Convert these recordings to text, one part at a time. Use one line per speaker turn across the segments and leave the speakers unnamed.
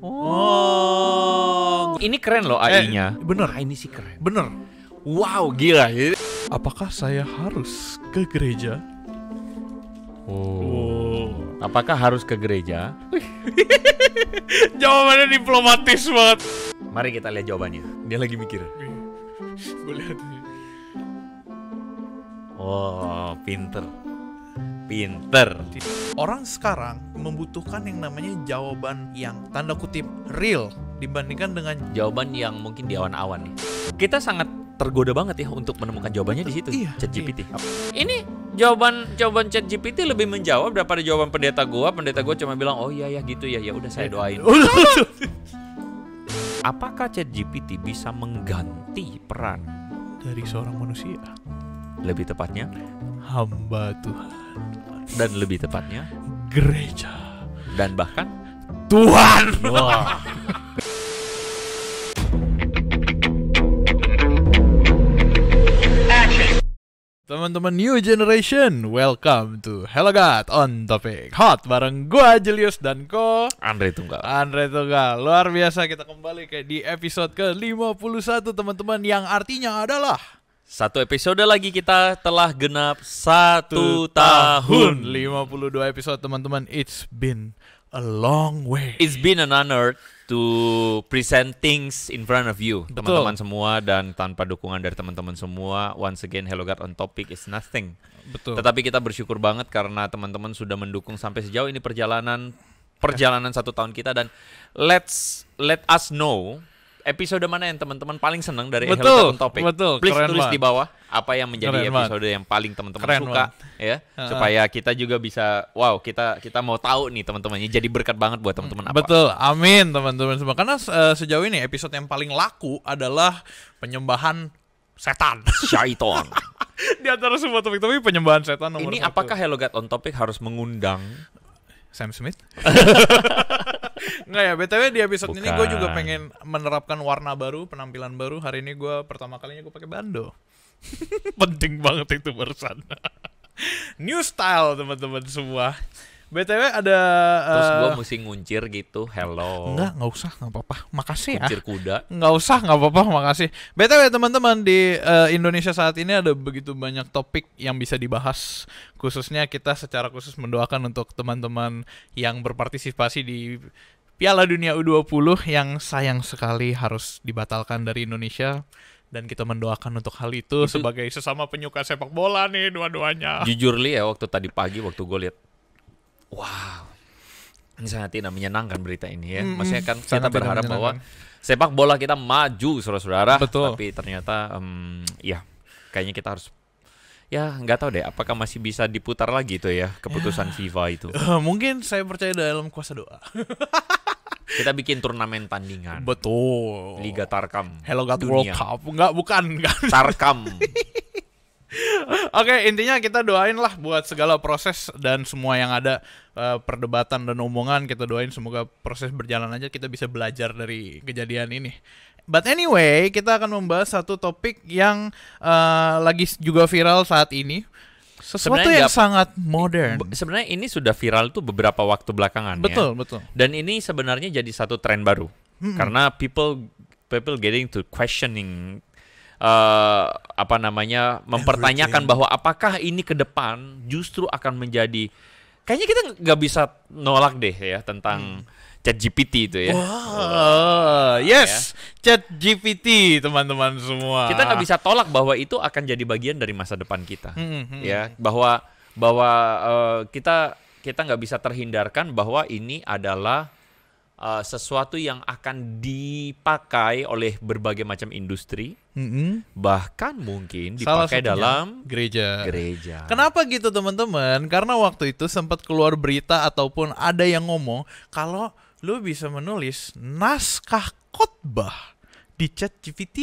Oh.
Ini keren loh AI-nya.
Bener.
Ini sih keren.
Bener.
Wow, gila.
Apakah saya harus ke gereja?
Apakah harus ke gereja?
Jawabannya diplomatis banget.
Mari kita lihat jawabannya. Dia lagi mikir.
Gue lihat.
Oh, pinter.
Orang sekarang membutuhkan yang namanya jawaban yang tanda kutip real dibandingkan dengan
Jawaban yang mungkin di awan-awan nih. Kita sangat tergoda banget ya untuk menemukan jawabannya di situ.
Iya,
ChatGPT. Ini jawaban ChatGPT lebih menjawab daripada jawaban pendeta gua. Pendeta gua cuma bilang, "Oh iya ya gitu ya. Ya udah saya doain." Apakah ChatGPT bisa mengganti peran
dari seorang manusia,
lebih tepatnya
hamba Tuhan,
dan lebih tepatnya
gereja,
dan bahkan
Tuhan?
wah.
Teman-teman new generation, welcome to Hello God on Topic Hot bareng gua Julius dan
Andre Tunggal.
Luar biasa, kita kembali ke di episode ke-51 teman-teman, yang artinya adalah
Satu episode lagi kita telah genap 1 tahun.
52 episode teman-teman. It's been a long way.
It's been an honor to present things in front of you,
Betul.
teman-teman semua, dan tanpa dukungan dari teman-teman semua, once again Hello God on Topic is nothing.
Betul.
Tetapi kita bersyukur banget karena teman-teman sudah mendukung sampai sejauh ini perjalanan 1 tahun kita, dan let us know episode mana yang teman-teman paling senang dari Hello God on Topic.
Betul.
Please
Keren
tulis
banget.
di bawah apa yang menjadi
Keren
episode yang paling teman-teman
Keren
suka, ya, supaya kita juga bisa, wow, kita mau tahu nih teman-teman, jadi berkat banget buat teman-teman apa.
Betul, amin teman-teman semua. Karena sejauh ini episode yang paling laku adalah penyembahan setan.
Syaiton.
Di antara semua topik-topik, penyembahan setan nomor
Ini
1.
apakah Hello God on Topic harus mengundang
Sam Smith? Nggak ya, BTW di episode ini gue juga pengen menerapkan warna baru, penampilan baru. Hari ini gue pertama kalinya gue pakai bando. Penting banget itu barusan. New style teman-teman semua. BTW ada
terus gue mesti nguncir gitu, hello.
Nggak usah, nggak apa-apa. Makasih ya.
Kuncir kuda.
Nggak usah, nggak apa-apa, makasih. BTW teman-teman, di Indonesia saat ini ada begitu banyak topik yang bisa dibahas. Khususnya kita secara khusus mendoakan untuk teman-teman yang berpartisipasi di Piala Dunia U20 yang sayang sekali harus dibatalkan dari Indonesia. Dan kita mendoakan untuk hal itu sebagai sesama penyuka sepak bola nih, dua-duanya.
Jujur li ya, waktu tadi pagi waktu gue lihat, wow, ini sangat tidak menyenangkan berita ini ya. Maksudnya kan kita berharap bahwa sepak bola kita maju, saudara-saudara.
Betul.
Tapi ternyata, ya kayaknya kita harus, ya nggak tahu deh, apakah masih bisa diputar lagi itu ya keputusan FIFA itu.
Mungkin saya percaya dalam kuasa doa.
Kita bikin turnamen tandingan.
Betul.
Liga Tarkam.
Hello God
Dunia.
World Cup. Bukan.
Tarkam.
Oke, intinya kita doain lah buat segala proses dan semua yang ada, perdebatan dan omongan, kita doain semoga proses berjalan aja, kita bisa belajar dari kejadian ini. But anyway, kita akan membahas satu topik yang lagi juga viral saat ini. Sesuatu yang sangat modern.
Sebenarnya ini sudah viral tuh beberapa waktu belakangan.
Betul.
Dan ini sebenarnya jadi satu tren baru. Karena people getting to questioning, mempertanyakan bahwa apakah ini ke depan justru akan menjadi, kayaknya kita nggak bisa nolak deh ya tentang ChatGPT itu ya.
Wow, yes, ya. ChatGPT teman-teman semua.
Kita nggak bisa tolak bahwa itu akan jadi bagian dari masa depan kita. Ya, bahwa kita nggak bisa terhindarkan bahwa ini adalah sesuatu yang akan dipakai oleh berbagai macam industri, bahkan mungkin dipakai dalam
gereja.
Kenapa
gitu teman-teman? Karena waktu itu sempat keluar berita ataupun ada yang ngomong kalau lu bisa menulis naskah khotbah di ChatGPT.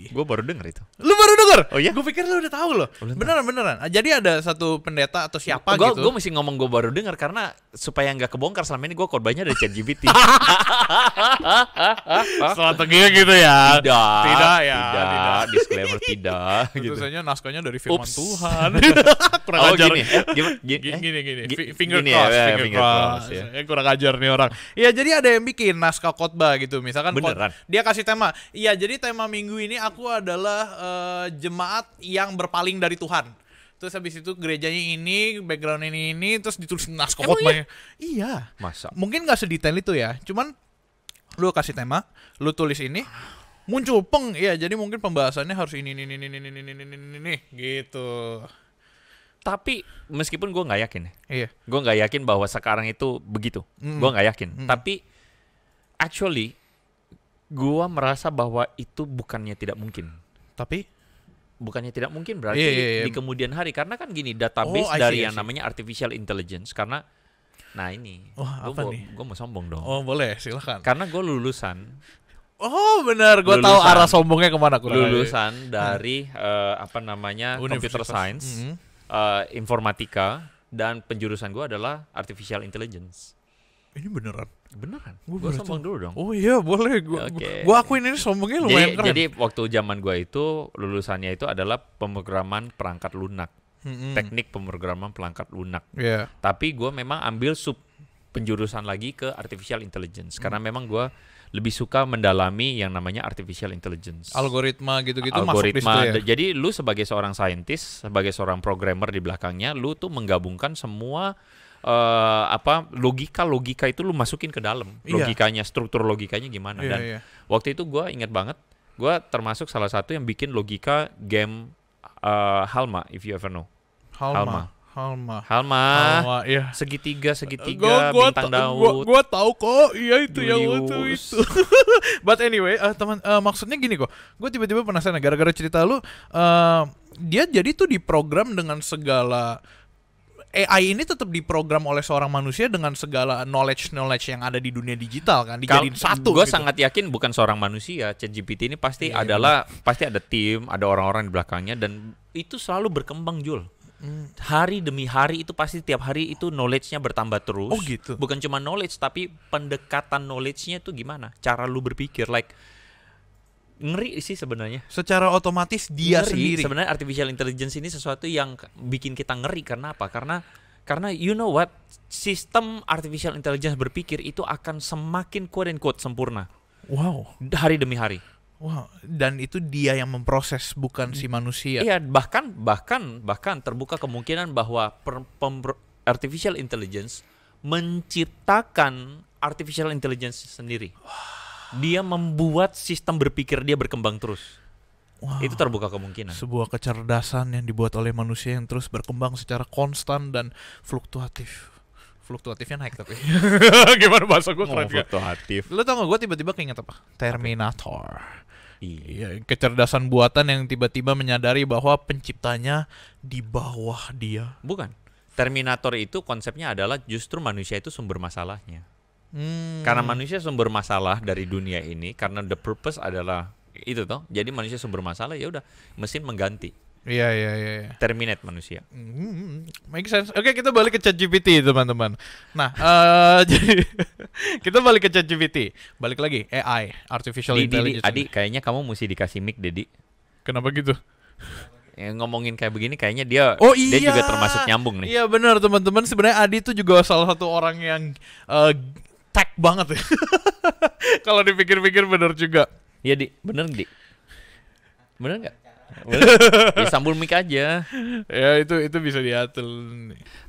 Gue baru denger itu.
Lu baru denger denger.
Oh iya?
Gue pikir lu udah tahu loh. Beneran. Jadi ada satu pendeta atau siapa gitu.
Gue mesti ngomong gue baru dengar karena supaya nggak kebongkar selama ini gue korbannya dari ChatGPT.
Strateginya gitu ya.
Tidak.
Tidak.
Disclaimer tidak.
Tentu
Gitu.
saja naskahnya dari firman
Ups.
Tuhan. Kurang
Oh
ajar.
gini,
Gini. Finger
gini
cross,
ya,
finger
finger
cross.
cross, ya.
Kurang ajar nih orang. Iya, jadi ada yang bikin naskah khotbah gitu. Misalkan
Beneran?
dia kasih tema. Iya, jadi tema minggu ini aku adalah jemaat yang berpaling dari Tuhan. Terus habis itu gerejanya ini, background ini, terus ditulis naskah
Emang
khotbahnya. Iya.
Masa?
Mungkin nggak sedetail itu ya. Cuman lu kasih tema, lu tulis ini, muncul ya. Jadi mungkin pembahasannya harus ini gitu.
Tapi meskipun gue nggak yakin,
Iya.
gue nggak yakin bahwa sekarang itu begitu. Gue nggak yakin. Tapi actually, gue merasa bahwa itu bukannya tidak mungkin.
Tapi
Bukannya tidak mungkin berarti
Iya.
di kemudian hari, karena kan gini, database
I see,
dari
I
yang
see.
namanya artificial intelligence. Karena nah ini,
Wah, apa nih?
gue mau sombong dong.
oh boleh, silakan.
Karena gue lulusan
Oh benar, gue tahu
Lulusan.
arah sombongnya kemana.
lulusan dari apa namanya computer
Universitas.
science, informatika, dan penjurusan gue adalah artificial intelligence.
Ini beneran.
Beneran?
Gua
Gue
baru
sombong
tahu.
dulu dong.
Oh iya boleh,
Oke.
gua akuin ini sombongnya lumayan keren.
Jadi waktu zaman gue itu lulusannya itu adalah pemrograman perangkat lunak, teknik pemrograman perangkat lunak.
Iya.
Tapi gue memang ambil sub penjurusan lagi ke artificial intelligence karena memang gue lebih suka mendalami yang namanya artificial intelligence.
Algoritma gitu-gitu masuk di situ
Algoritma.
ya.
Jadi lu sebagai seorang scientist, sebagai seorang programmer di belakangnya, lu tuh menggabungkan semua logika itu lu masukin ke dalam.
Iya.
Logikanya, struktur logikanya gimana.
Iya,
Dan
iya.
waktu itu gue ingat banget, gue termasuk salah satu yang bikin logika game Halma, if you ever know.
Halma.
Halma.
Iya.
Segitiga, bintang Daud.
Gua tahu kok. Iya itu yang
Julius.
itu. But anyway, maksudnya gini kok. Gue tiba-tiba penasaran gara-gara cerita lu, dia jadi tuh diprogram dengan segala AI ini tetap diprogram oleh seorang manusia dengan segala knowledge yang ada di dunia digital kan, dijadiin satu.
Gue
gitu.
sangat yakin bukan seorang manusia. ChatGPT ini pasti pasti ada tim, ada orang-orang di belakangnya, dan itu selalu berkembang, Jul. Hari demi hari itu pasti tiap hari itu knowledge-nya bertambah terus.
Oh gitu.
Bukan cuma knowledge tapi pendekatan knowledge-nya itu gimana? Cara lu berpikir, ngeri sih sebenarnya.
Secara otomatis dia sendiri.
Sebenarnya artificial intelligence ini sesuatu yang bikin kita ngeri. Karena apa? Karena you know what? Sistem artificial intelligence berpikir itu akan semakin quote and quote sempurna.
Wow.
Hari demi hari.
Wow. Dan itu dia yang memproses, bukan si manusia.
Iya, bahkan terbuka kemungkinan bahwa artificial intelligence menciptakan artificial intelligence sendiri. Dia membuat sistem berpikir dia berkembang terus.
Wow.
Itu terbuka kemungkinan.
Sebuah kecerdasan yang dibuat oleh manusia yang terus berkembang secara konstan dan fluktuatif. Fluktuatifnya naik tapi. Gimana bahasa gue keren gak?
Fluktuatif.
Lo tau gak gue tiba-tiba keinget apa? Terminator.
Iya.
Iya, kecerdasan buatan yang tiba-tiba menyadari bahwa penciptanya di bawah dia.
Bukan. Terminator itu konsepnya adalah justru manusia itu sumber masalahnya. Karena manusia sumber masalah dari dunia ini, karena the purpose adalah itu toh. Jadi manusia sumber masalah, ya udah mesin mengganti.
Iya.
Terminate manusia.
Make sense. Oke, kita balik ke ChatGPT teman-teman. Nah, jadi kita balik ke ChatGPT. Balik lagi AI, artificial intelligence.
Adi, kayaknya kamu mesti dikasih mic, Dedi.
Kenapa gitu?
Ngomongin kayak begini kayaknya dia
iya.
dia juga termasuk nyambung nih.
Iya benar teman-teman. Sebenarnya Adi tuh juga salah satu orang yang tech banget ya. Kalau dipikir-pikir benar juga.
Iya, Di. Bener, Di. Bener nggak? Sambung mic aja.
Ya itu bisa diatur.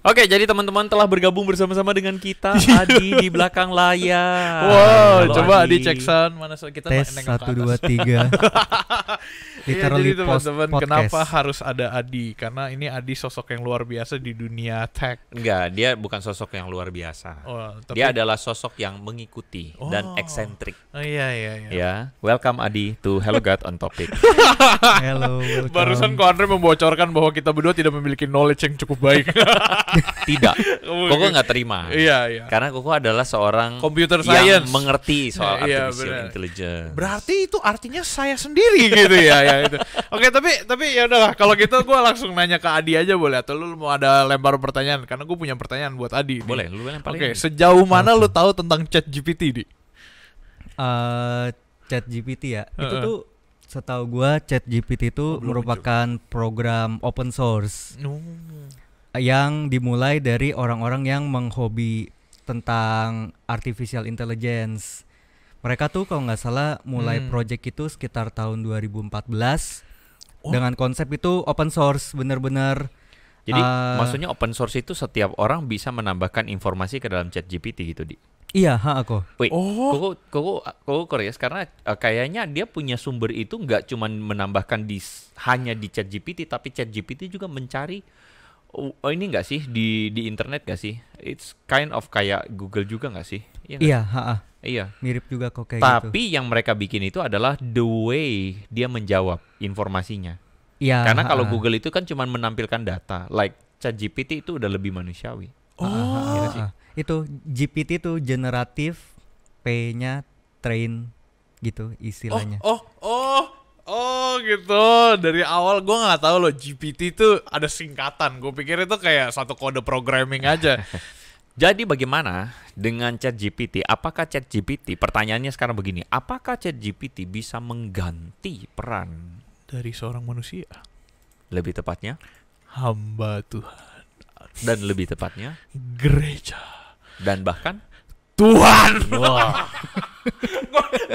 Oke, jadi teman-teman telah bergabung bersama-sama dengan kita Adi di belakang layar.
Wow,
Halo,
coba
Adi.
Adi cek sound mana kita
Tes
nengok ke
1
atas.
2 3.
Iya,
Literally
jadi teman-teman
podcast.
kenapa harus ada Adi? Karena ini Adi sosok yang luar biasa di dunia tech.
Enggak, dia bukan sosok yang luar biasa.
Oh, tapi
Dia adalah sosok yang mengikuti dan eksentrik.
iya.
Ya, welcome Adi to Hello God on Topic.
Hello. welcome.
Barusan Ko Andre membocorkan bahwa kita berdua tidak memiliki knowledge yang cukup baik.
Tidak. Koko nggak terima.
Iya.
Karena Koko adalah seorang
Computer
yang
science.
mengerti soal
Iya,
artificial
benar.
intelligence.
Berarti itu artinya saya sendiri gitu ya itu. Oke, tapi ya udahlah kalau gitu gue langsung nanya ke Adi aja boleh atau lu mau ada lempar pertanyaan karena gue punya pertanyaan buat Adi. nih.
Boleh, lu yang paling.
Oke, sejauh mana lu tahu tentang ChatGPT, Di?
ChatGPT ya. Itu tuh setahu gua ChatGPT itu merupakan program open source yang dimulai dari orang-orang yang menghobi tentang artificial intelligence. Mereka tuh kalau nggak salah mulai project itu sekitar tahun 2014 dengan konsep itu open source bener-bener.
Jadi maksudnya open source itu setiap orang bisa menambahkan informasi ke dalam ChatGPT gitu, Di.
Iya, aku.
Wait, Koko Koreas karena kayaknya dia punya sumber itu nggak cuma menambahkan hanya di ChatGPT, tapi ChatGPT juga mencari ini nggak sih di internet nggak sih? It's kind of kayak Google juga nggak sih?
Iya,
Iya.
mirip juga kok kayak gitu.
Tapi yang mereka bikin itu adalah the way dia menjawab informasinya.
Iya.
Karena kalau Google itu kan cuma menampilkan data, like ChatGPT itu udah lebih manusiawi.
Itu GPT tuh generatif, P-nya train gitu istilahnya.
Oh gitu. Dari awal gue nggak tahu loh GPT itu ada singkatan. Gue pikir itu kayak satu kode programming aja.
Jadi bagaimana dengan ChatGPT? Apakah ChatGPT, pertanyaannya sekarang begini, apakah ChatGPT bisa mengganti peran
Dari seorang manusia,
lebih tepatnya,
hamba Tuhan,
dan lebih tepatnya,
gereja,
dan bahkan
Tuhan.
wah,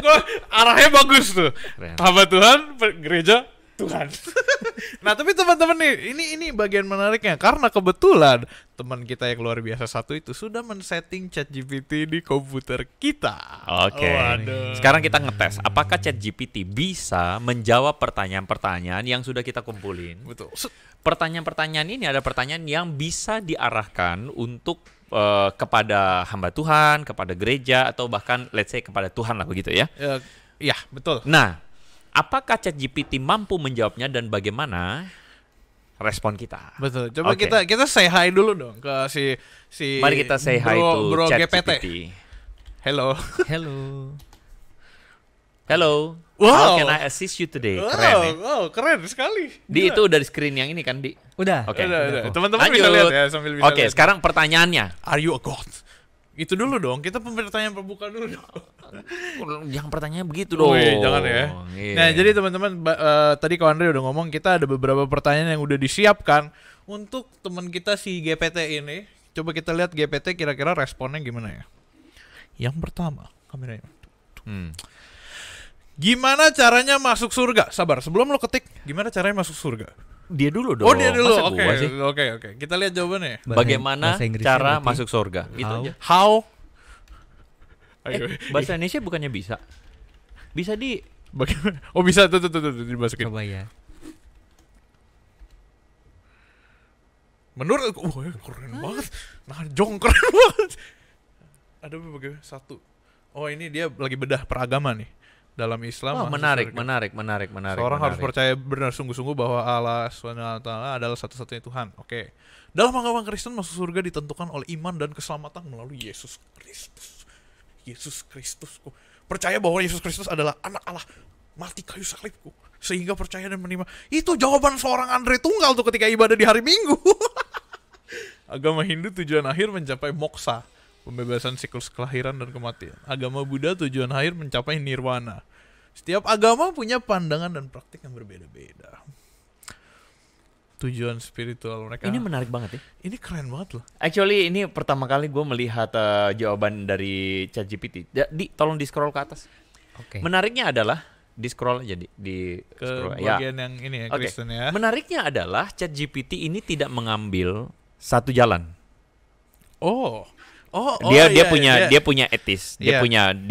Gua arahnya bagus tuh.
keren.
Hamba Tuhan, gereja, Tuhan. Nah tapi teman-teman nih, ini bagian menariknya karena kebetulan teman kita yang luar biasa satu itu sudah men-setting ChatGPT di komputer kita.
Oke.
Waduh.
Sekarang kita ngetes apakah ChatGPT bisa menjawab pertanyaan-pertanyaan yang sudah kita kumpulin.
Betul.
Pertanyaan-pertanyaan ini ada pertanyaan yang bisa diarahkan untuk kepada hamba Tuhan, kepada gereja, atau bahkan let's say kepada Tuhan lah begitu ya.
Ya betul.
Nah, apakah ChatGPT mampu menjawabnya dan bagaimana respon kita?
Betul. Coba
Oke.
kita say hi dulu dong ke si
Mari kita say hi to
bro
ChatGPT.
GPT. Hello.
Hello.
Hello.
Wow.
How can I assist you today? Keren ya?
Wow, keren sekali.
Di
Gila.
itu udah di screen yang ini kan, Di?
Udah.
Oke.
Udah. Teman-teman
Lanjut.
bisa lihat ya sambil bisa
Oke,
lihat.
sekarang pertanyaannya.
Are you a god? Itu dulu dong. Kita pertanyaan pembuka dulu dong.
Jangan pertanyaannya begitu dong.
Wih, jangan ya.
Iya.
Nah, jadi teman-teman tadi Ko Andre udah ngomong kita ada beberapa pertanyaan yang udah disiapkan untuk teman kita si GPT ini. Coba kita lihat GPT kira-kira responnya gimana ya. Yang pertama, kameranya. Gimana caranya masuk surga? Sabar, sebelum lo ketik, gimana caranya masuk surga?
Dia dulu dong.
Oh, dia dulu.
Masa
Oke,
gua sih?
oke. Kita lihat jawabannya.
Bagaimana
Bahasa Inggrisnya
cara
berarti
masuk surga? Itu
how?
aja.
How? Ayo.
Bahasa Indonesia bukannya bisa? Bisa di
Bagaimana? Oh, bisa tuh dimasukin.
Coba ya.
Menurut keren banget. Nah, jong keren banget. Ada bagaimana? Satu. Oh, ini dia lagi bedah peragama nih. Dalam Islam.
Oh,
masuk
menarik.
surga. Seorang harus percaya benar sungguh-sungguh bahwa Allah SWT adalah satu-satunya Tuhan. Oke. Dalam agama Kristen masuk surga ditentukan oleh iman dan keselamatan melalui Yesus Kristus. Yesus Kristus. Percaya bahwa Yesus Kristus adalah anak Allah, mati kayu salibku, sehingga percaya dan menerima. Itu jawaban seorang Andre Tunggal tuh ketika ibadah di hari Minggu. Agama Hindu tujuan akhir mencapai moksa, pembebasan siklus kelahiran dan kematian. Agama Buddha tujuan akhir mencapai nirwana. Setiap agama punya pandangan dan praktik yang berbeda-beda. Tujuan spiritual mereka.
Ini menarik banget ya.
Ini keren banget loh.
Actually ini pertama kali gue melihat jawaban dari ChatGPT. Tolong di scroll ke atas.
Oke.
Menariknya adalah di scroll aja di
Ke
scroll.
bagian yang ini ya,
Oke.
Kristen ya.
Menariknya adalah ChatGPT ini tidak mengambil satu jalan. Dia punya etis. Dia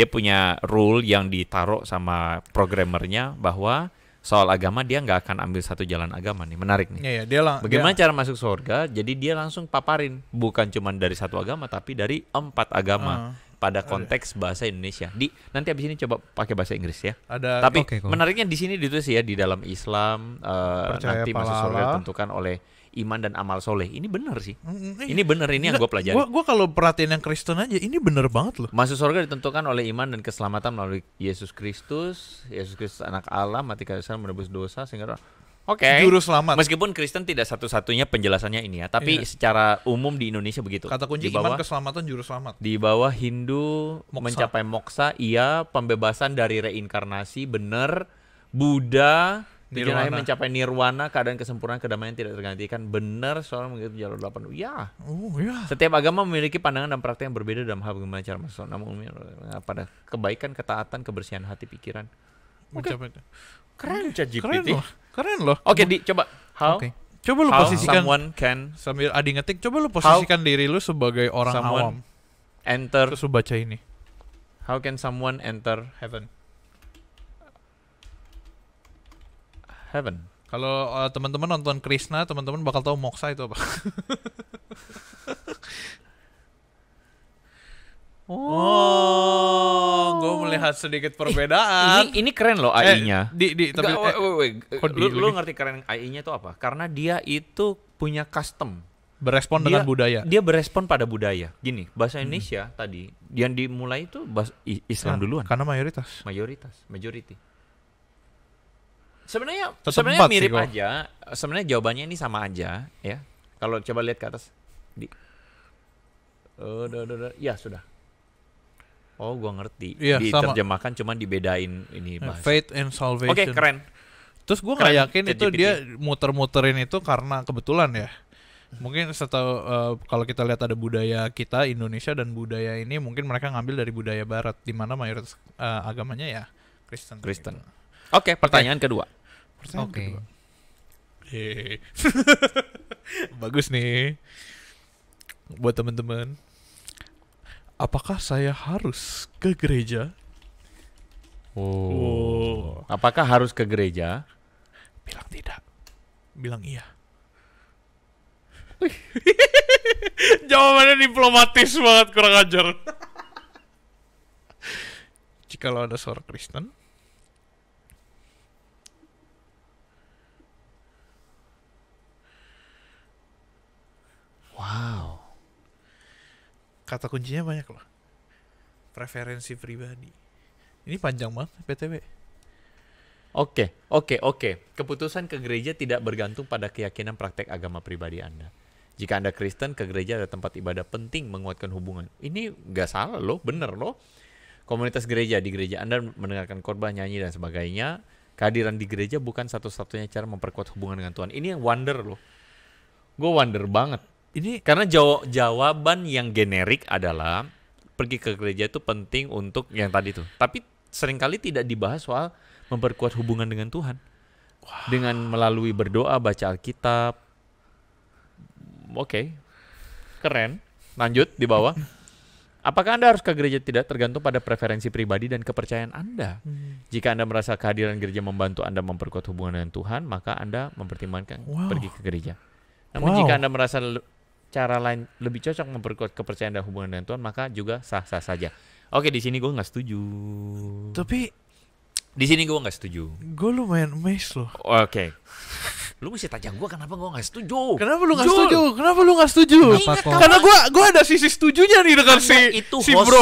punya rule yang ditaruh sama programmernya bahwa soal agama dia nggak akan ambil satu jalan agama nih. Menarik nih.
Iya, dia
Bagaimana cara masuk surga? Jadi dia langsung paparin bukan cuma dari satu agama tapi dari 4 agama pada konteks bahasa Indonesia. Nanti abis ini coba pakai bahasa Inggris ya.
Ada.
Tapi menariknya di sini ditulis ya, di dalam Islam nanti masuk surga ditentukan oleh iman dan amal soleh. Ini benar sih. Ini benar, ini yang gue pelajari.
Gue kalau perhatiin yang Kristen aja, ini bener banget loh.
Masuk surga ditentukan oleh iman dan keselamatan melalui Yesus Kristus anak Allah, mati kayu salib menebus dosa sehingga
Juru selamat.
Meskipun Kristen tidak satu-satunya penjelasannya ini ya, tapi secara umum di Indonesia begitu.
Kata kunci iman, keselamatan, juru selamat.
Di bawah Hindu mencapai moksa, iya, pembebasan dari reinkarnasi, benar. Buddha tujuan akhir mencapai nirwana, keadaan kesempurnaan, kedamaian tidak tergantikan, benar. Soal mengikuti jalur 8. Ya. Setiap agama memiliki pandangan dan praktek yang berbeda dalam hal bagaimana cara masuk. Namun pada kebaikan, ketaatan, kebersihan hati, pikiran. Keren ChatGPT.
Keren loh.
Oke, coba
Coba lu posisikan
sambil
Adi ngetik, coba lu posisikan diri lu sebagai orang awam.
Enter.
Terus lu baca ini.
How can someone enter
heaven? Kalau teman-teman nonton Krishna, teman-teman bakal tahu moksa itu apa. Gue melihat sedikit perbedaan.
Ini keren loh AI-nya.
Lu
ngerti keren AI-nya itu apa? Karena dia itu punya custom.
Berespon dengan budaya.
Dia berespon pada budaya. Gini, bahasa Indonesia tadi yang dimulai itu Islam duluan.
Karena
majority. Sebenarnya mirip aja. Sebenarnya jawabannya ini sama aja, ya. Kalau coba lihat ke atas. Ya sudah. Oh, gua ngerti. Diterjemahkan cuman dibedain ini bahasa.
Faith and salvation.
Oke, keren.
Terus gua nggak yakin itu dia muter-muterin itu karena kebetulan ya. Mungkin kalau kita lihat ada budaya kita Indonesia dan budaya ini mungkin mereka ngambil dari budaya Barat di mana mayoritas agamanya ya Kristen.
Gitu. Oke, pertanyaan kedua.
Bagus nih. Buat teman-teman. Apakah saya harus ke gereja?
Apakah harus ke gereja?
Bilang tidak. Bilang iya. Jawabannya diplomatis banget, kurang ajar. Jikalau ada seorang Kristen,
wow.
Kata kuncinya banyak loh. Preferensi pribadi. Ini panjang banget PTW.
Oke. Keputusan ke gereja tidak bergantung pada keyakinan praktek agama pribadi Anda. Jika Anda Kristen, ke gereja ada tempat ibadah penting menguatkan hubungan. Ini gak salah loh, bener loh. Komunitas gereja, di gereja Anda mendengarkan khotbah, nyanyi, dan sebagainya. Kehadiran di gereja bukan satu-satunya cara memperkuat hubungan dengan Tuhan. Ini yang wonder loh. Gue wonder banget. Ini karena jawaban yang generik adalah pergi ke gereja itu penting untuk yang tadi tuh. Tapi seringkali tidak dibahas soal memperkuat hubungan dengan Tuhan. Dengan melalui berdoa, baca Alkitab. Oke. Keren. Lanjut di bawah. Apakah Anda harus ke gereja? Tidak, tergantung pada preferensi pribadi dan kepercayaan Anda. Jika Anda merasa kehadiran gereja membantu Anda memperkuat hubungan dengan Tuhan, maka Anda mempertimbangkan pergi ke gereja. Namun jika Anda merasa cara lain lebih cocok memperkuat kepercayaan dan hubungan dengan Tuhan, maka juga sah-sah saja. Oke, di sini gue nggak setuju.
Tapi
di sini gue nggak setuju.
Gue lumayan amazed loh.
Oke. Lu mesti tanya gue kenapa gue nggak setuju.
Kenapa lu nggak setuju? Karena gue ada sisi setujunya nih dengan si bro.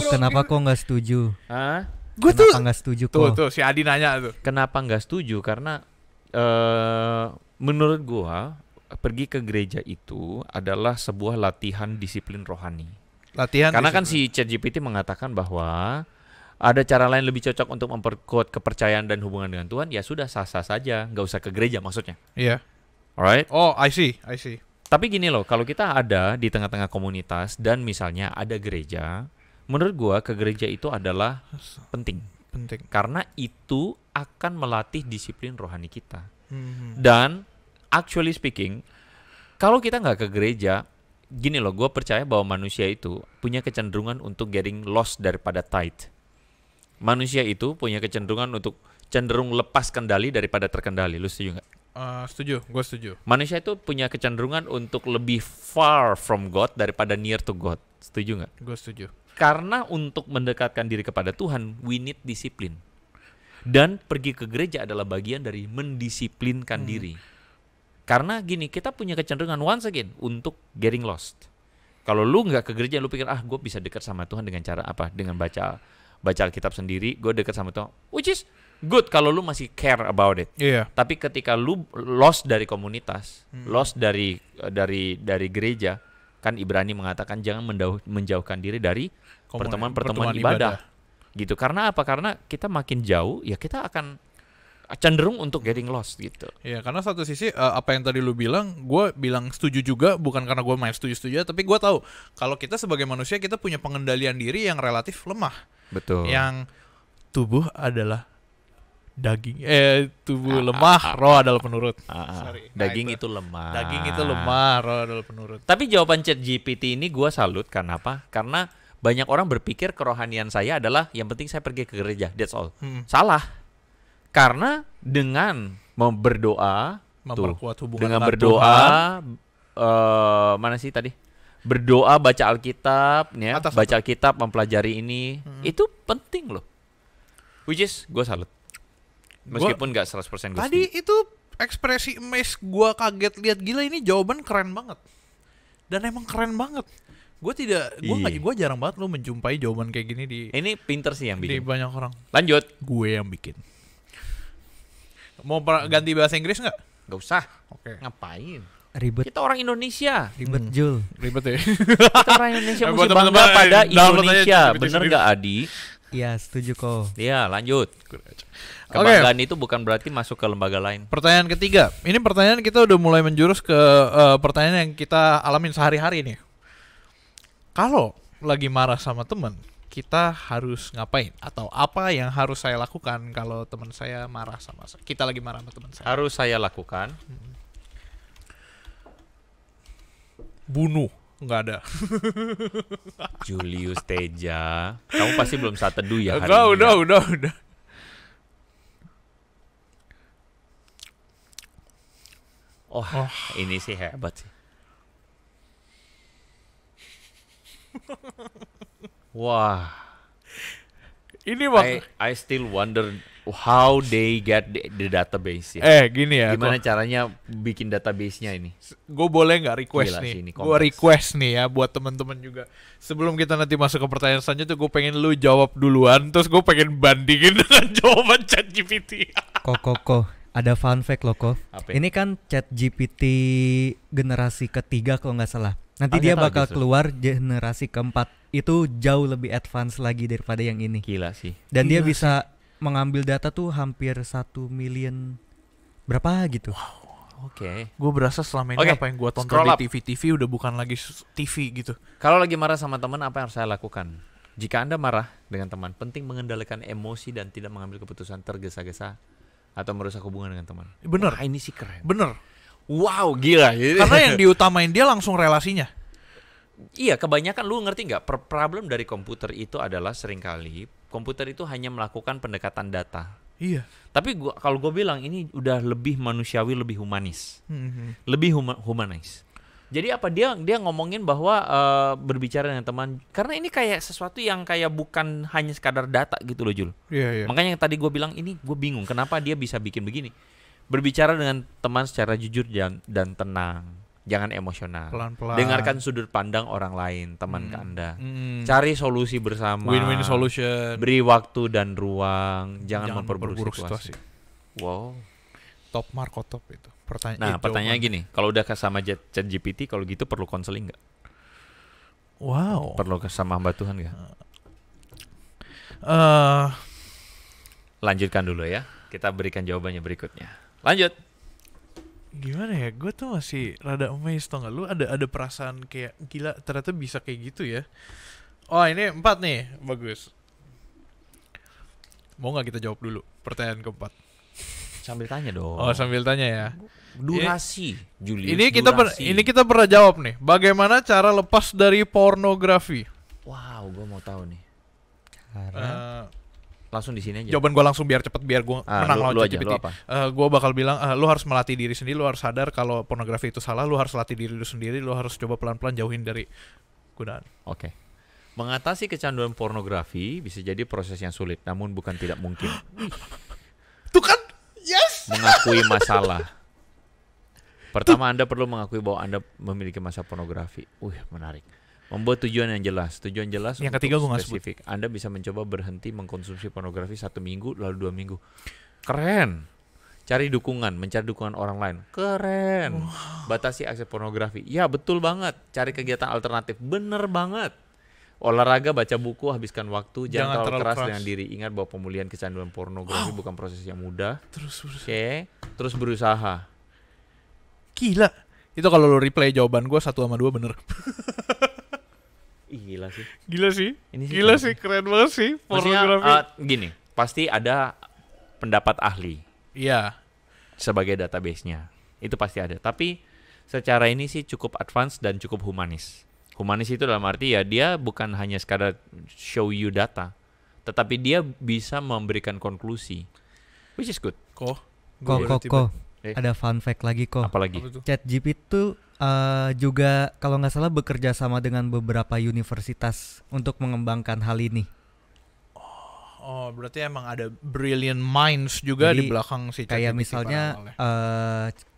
Kenapa kok nggak setuju?
Gue tuh
nggak setuju kok.
Tuh si Adi nanya tuh.
Kenapa nggak setuju? Karena menurut gue pergi ke gereja itu adalah sebuah latihan disiplin rohani. Karena kan si ChatGPT mengatakan bahwa ada cara lain lebih cocok untuk memperkuat kepercayaan dan hubungan dengan Tuhan, ya sudah sah-sah saja, nggak usah ke gereja maksudnya.
Iya.
Alright?
Oh, I see.
Tapi gini loh, kalau kita ada di tengah-tengah komunitas dan misalnya ada gereja, menurut gua ke gereja itu adalah penting. Karena itu akan melatih disiplin rohani kita. Dan actually speaking, kalau kita nggak ke gereja, gini loh, gue percaya bahwa manusia itu punya kecenderungan untuk getting lost daripada tight. Manusia itu punya kecenderungan untuk cenderung lepas kendali daripada terkendali. Lu setuju nggak?
Gue setuju.
Manusia itu punya kecenderungan untuk lebih far from God daripada near to God. Setuju nggak?
Gue setuju.
Karena untuk mendekatkan diri kepada Tuhan, we need disiplin. Dan pergi ke gereja adalah bagian dari mendisiplinkan diri. Karena gini, kita punya kecenderungan once again untuk getting lost. Kalau lu nggak ke gereja, lu pikir gue bisa dekat sama Tuhan dengan cara apa? Dengan baca Alkitab sendiri, gue dekat sama Tuhan. Which is good kalau lu masih care about it.
Iya.
Tapi ketika lu lost dari komunitas, lost dari gereja, kan Ibrani mengatakan jangan menjauhkan diri dari pertemuan ibadah. Gitu. Karena apa? Karena kita makin jauh, ya kita akan cenderung untuk getting lost gitu.
Ya, karena satu sisi apa yang tadi lu bilang, gue bilang setuju juga, bukan karena gue main setuju-setuju, tapi gue tahu kalau kita sebagai manusia kita punya pengendalian diri yang relatif lemah.
Betul.
Yang tubuh adalah daging, tubuh lemah, roh adalah penurut.
Daging itu lemah.
Daging itu lemah, roh adalah penurut.
Tapi jawaban ChatGPT ini gue salut karena apa? Karena banyak orang berpikir kerohanian saya adalah yang penting saya pergi ke gereja, that's all. Salah. Karena dengan berdoa,
memperkuat hubungan
dengan
dengan
berdoa,
Tuhan.
mana sih tadi? Berdoa, baca Alkitab, ya, baca Alkitab, mempelajari ini, itu penting loh. Which is, gue salut. Meskipun nggak 100% gue
tadi itu ekspresi emes gue kaget lihat, gila ini jawaban keren banget. Dan emang keren banget. Gue jarang banget lo menjumpai jawaban kayak gini di.
Ini pinter sih yang bikin.
Di banyak orang.
Lanjut.
Gue yang bikin. Mau ganti bahasa Inggris nggak?
Gak usah.
Oke.
Ngapain?
Ribet.
Kita orang Indonesia.
Ribet Jul.
Ribet ya.
Kita orang Indonesia mesti bangga pada Indonesia. Bener nggak Adi?
Iya, setuju kok.
Iya, lanjut. Kebanggaan itu bukan berarti masuk ke lembaga lain.
Pertanyaan ketiga. Ini pertanyaan kita udah mulai menjurus ke pertanyaan yang kita alamin sehari-hari nih. Kalau lagi marah sama teman, kita harus ngapain? Atau apa yang harus saya lakukan kalau teman saya marah sama saya? Kita lagi marah sama teman saya.
Harus saya lakukan?
Bunuh. Nggak ada.
Julius Teja. Kamu pasti belum saat teduh ya hari
ini. Udah.
Ini sih hebat sih. Wah.
Ini
I still wonder how they get the database ya.
Gini ya.
Gimana caranya bikin database-nya ini?
Gue boleh nggak request
Gila
nih?
Gue
request nih ya buat teman-teman juga. Sebelum kita nanti masuk ke pertanyaan selanjutnya, gue pengen lu jawab duluan, terus gue pengen bandingin dengan jawaban ChatGPT.
Kok. Ada fun fact loh kok. Ini kan ChatGPT generasi ketiga kalau nggak salah. Nanti dia bakal keluar generasi keempat. Itu jauh lebih advance lagi daripada yang ini.
Gila sih.
Dan dia bisa mengambil data tuh hampir 1 million berapa gitu.
Wow. Oke. Gue berasa selama ini apa yang gue tonton di TV udah bukan lagi TV gitu.
Kalau lagi marah sama teman, apa yang harus saya lakukan? Jika Anda marah dengan teman, penting mengendalikan emosi dan tidak mengambil keputusan tergesa-gesa atau merusak hubungan dengan teman.
Bener.
Ini sih keren.
Bener.
Wow, gila.
Karena yang diutamain dia langsung relasinya.
Iya, kebanyakan lu ngerti nggak? Problem dari komputer itu adalah seringkali komputer itu hanya melakukan pendekatan data.
Iya.
Tapi kalau gue bilang ini udah lebih manusiawi, lebih humanis, lebih humanis. Jadi apa dia ngomongin bahwa berbicara dengan teman, karena ini kayak sesuatu yang kayak bukan hanya sekadar data gitu loh Jul.
Iya.
Makanya yang tadi gue bilang ini gue bingung kenapa dia bisa bikin begini. Berbicara dengan teman secara jujur dan tenang, jangan emosional.
Pelan-pelan.
Dengarkan sudut pandang orang lain, teman ke Anda. Cari solusi bersama.
Win-win solution.
Beri waktu dan ruang, jangan memperburuk situasi. Wow.
Top Markotop itu.
Pertanyaannya gini, kalau udah sama ChatGPT, kalau gitu perlu konseling nggak?
Wow.
Perlu sama hamba Tuhan nggak? Lanjutkan dulu ya. Kita berikan jawabannya berikutnya. Lanjut.
Gimana ya? Gue tuh masih rada amazed, tau gak? Lu ada perasaan kayak gila, ternyata bisa kayak gitu ya. Oh, ini 4 nih, bagus. Mau gak kita jawab dulu pertanyaan keempat?
Sambil tanya dong.
Oh, sambil tanya ya.
Durasi, Julius.
Ini kita pernah jawab nih. Bagaimana cara lepas dari pornografi?
Wow, gue mau tahu nih. Langsung di sini aja.
Jawaban gue langsung biar cepet, biar gue menang lawan ChatGPT. Gue bakal bilang, lu harus melatih diri sendiri, lu harus sadar kalau pornografi itu salah, lu harus latih diri lu sendiri, lu harus coba pelan-pelan jauhin dari godaan.
Oke. Mengatasi kecanduan pornografi bisa jadi proses yang sulit, namun bukan tidak mungkin.
Tuh kan, yes.
Mengakui masalah. Pertama, Anda perlu mengakui bahwa Anda memiliki masalah pornografi. Menarik. Membuat tujuan yang jelas. Tujuan jelas
yang
untuk
ketiga gue
spesifik. Anda bisa mencoba berhenti mengkonsumsi pornografi 1 minggu, lalu 2 minggu. Keren. Mencari dukungan orang lain. Keren. Batasi akses pornografi. Ya, betul banget. Cari kegiatan alternatif. Bener banget. Olahraga, baca buku, habiskan waktu, jangan terlalu keras dengan diri. Ingat bahwa pemulihan kecanduan pornografi bukan proses yang mudah. Terus berusaha.
Gila. Itu kalau lo replay jawaban gue 1 sama 2 bener.
Gila sih.
Gila sih, keren banget sih pornografi.
Gini, pasti ada pendapat ahli.
Iya.
Sebagai database-nya. Itu pasti ada. Tapi secara ini sih cukup advance dan cukup humanis. Humanis itu dalam arti ya dia bukan hanya sekadar show you data, tetapi dia bisa memberikan konklusi, which is good.
Kok. Ada fun fact lagi kok.
Apalagi?
ChatGPT itu juga kalau nggak salah bekerja sama dengan beberapa universitas untuk mengembangkan hal ini.
Oh, berarti emang ada brilliant minds juga. Jadi, di belakang si ChatGPT.
Kayak misalnya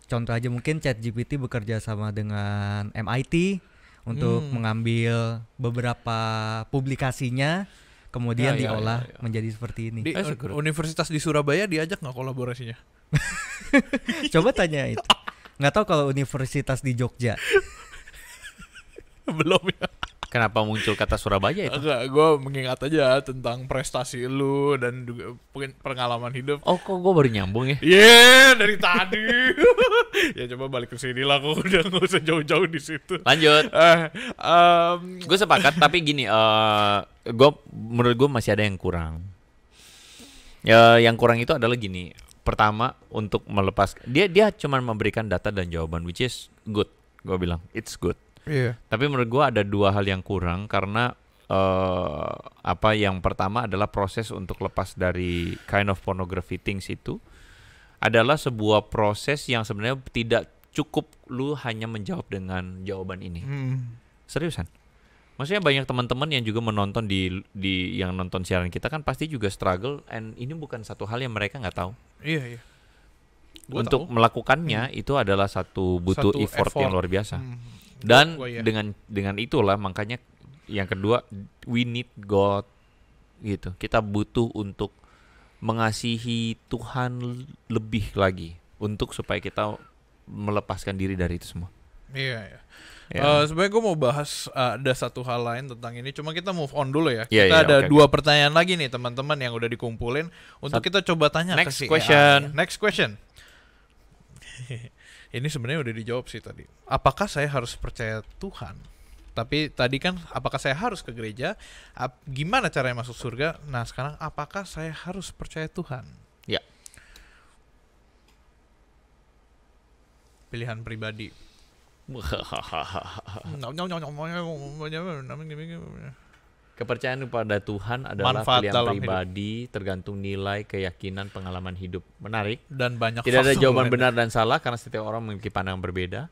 contoh aja mungkin ChatGPT bekerja sama dengan MIT untuk mengambil beberapa publikasinya, kemudian diolah menjadi seperti ini.
Di universitas di Surabaya diajak nggak kolaborasinya?
Coba tanya itu. Nggak tahu kalau universitas di Jogja.
Belum ya.
Kenapa muncul kata Surabaya itu?
Enggak, gue mengingat aja tentang prestasi lu dan juga pengalaman hidup.
Oh, kok gue baru nyambung ya?
Dari tadi. Ya coba balik ke sini lah, kok udah nggak usah jauh-jauh di situ.
Lanjut. Gue sepakat, tapi gini, menurut gue masih ada yang kurang. Ya, yang kurang itu adalah gini. Pertama, untuk melepas dia cuma memberikan data dan jawaban, which is good. Gue bilang it's good.
Iya.
Tapi menurut gue ada 2 hal yang kurang karena yang pertama adalah proses untuk lepas dari kind of pornography things itu adalah sebuah proses yang sebenarnya tidak cukup lu hanya menjawab dengan jawaban ini. Seriusan. Maksudnya banyak teman-teman yang juga menonton di yang nonton siaran kita kan pasti juga struggle, and ini bukan satu hal yang mereka nggak tahu.
Iya.
Untuk melakukannya itu adalah satu effort yang luar biasa. Dan dengan itulah makanya yang kedua, we need God gitu. Kita butuh untuk mengasihi Tuhan lebih lagi untuk supaya kita melepaskan diri dari itu semua.
Iya. Sebenarnya gue mau bahas ada satu hal lain tentang ini. Cuma kita move on dulu ya. Kita ada 2 pertanyaan lagi nih teman-teman yang udah dikumpulin untuk kita coba tanya
next
ke si
question.
Next question. Ini sebenarnya udah dijawab sih tadi. Apakah saya harus percaya Tuhan? Tapi tadi kan apakah saya harus ke gereja? Gimana caranya masuk surga? Nah sekarang apakah saya harus percaya Tuhan?
Ya.
Pilihan pribadi.
Kepercayaan kepada Tuhan adalah
manfaat
pilihan pribadi, tergantung nilai, keyakinan, pengalaman hidup. Menarik.
Dan banyak.
Tidak ada jawaban benar dan salah karena setiap orang memiliki pandangan berbeda.